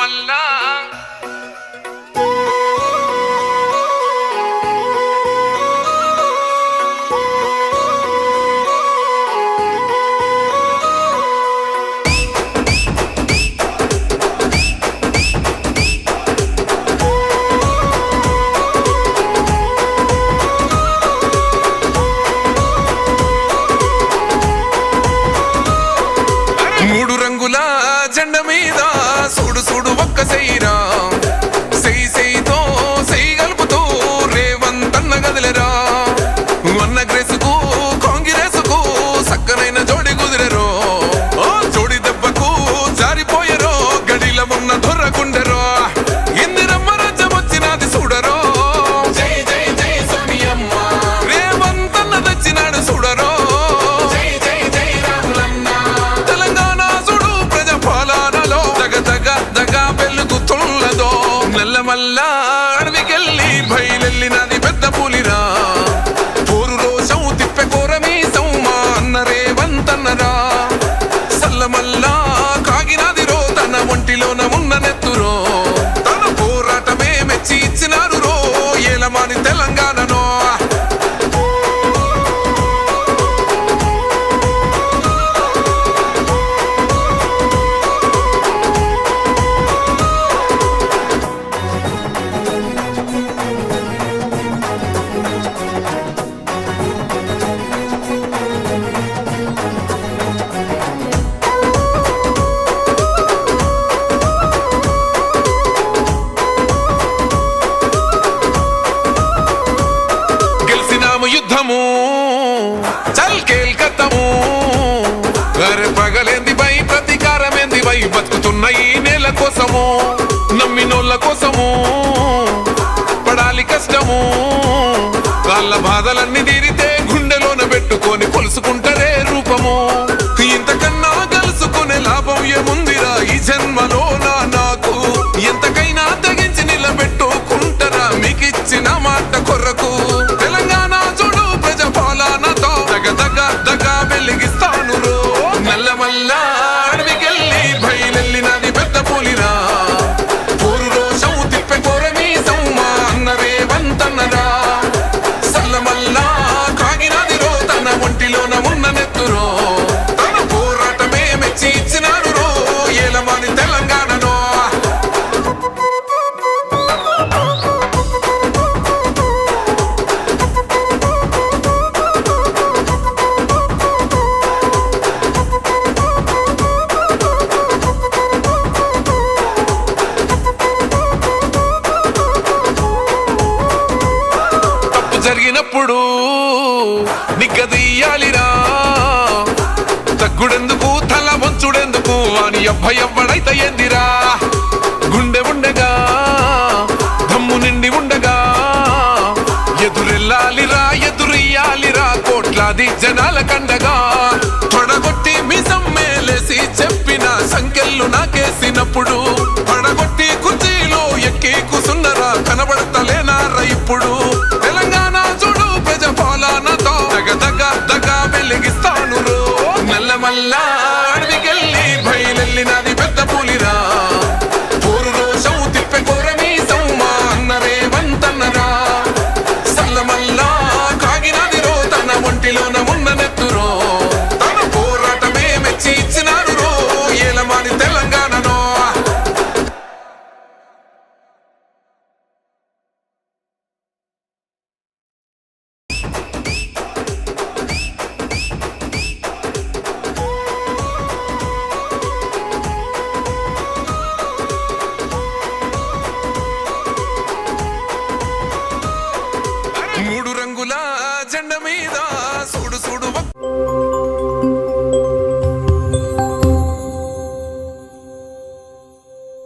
నల్లమల్లా మూడు రంగుల జెండ మీద చూడు చూడు ఒక్క సైరా సైతో సై గలుపుతూ రేవంతన్న గదిలేరా అన్న గ్రేసుకు కాంగ్రెసుకు సక్కనైన జోడి కుదిరెరో జోడి దెబ్బకు జారిపోయరో గడిల ఉన్న దొర్రకుండెరో ఇందిరమ్మ రాజ్యం వచ్చినది చూడరో జై జై జై సోనియమ్మ రేవంతన్న తెచ్చినాడు చూడరో నల్లమల్లా అడవికెళ్ళి బయలెళ్ళినది పెద్ద పులిరా పోరు రోషం తిప్పె కోరమీసం మా అన్న రేవంతన్నరా సల్లమల్లా కాగినది రో తన ఒంటిలోన ఉన్న నెత్తురో తన పోరాటమే మెచ్చి ఇచ్చినారు రో ఏలమాని తెలంగాణనో యుద్ధము చల్ కేల్కత్తము అరే పగలేంది బై ప్రతీకారమేంది బై బతుకుతున్న ఈ నేల కోసము నమ్మినోళ్ళ కోసము పడాలి కష్టము వాళ్ళ బాధలన్నీ తీరితే గుండెలోన పెట్టుకొని కొలుసుకుంటారే రూపము ఇంతకన్నా కలుసుకునే లాభం ఏముందిరా ఈ జన్మలో నాకు ఎంతకైనా తెగించి నిలబెట్టుకుంటారా మీకిచ్చిన మాట కొర్రకు వెలిగిస్తాను రో నల్లమల్లా అడవికెళ్ళి బయలెళ్ళినది పెద్ద పులిరా పోరు రోషం తిప్పె కోరమీసం మా అన్న రేవంతన్నరా సల్లమల్లా కాగినది రో తన ఒంటిలోన ఉన్న నెత్తురో తన పోరాటమే మెచ్చి ఇచ్చినారు రో ఏలమాని తెలంగాణనో జరిగినప్పుడు నిగ్గదీయాలిరా తగ్గుడెందుకు తల వంచుడెందుకు అని ఎవ్వడైతే ఏందిరా గుండె ఉండగా దమ్ము నిండి ఉండగా ఎదురెళ్ళాలిరా ఎదురియ్యాలిరా కోట్లాది జనాల కండగా తొడగొట్టి మిసం మేలేసి చెప్పిన సంఖ్యలు నాకేసినప్పుడు పడగొట్టి కుర్చీలో ఎక్కి కూసున్నరా కనబడతలేనారా ఇప్పుడు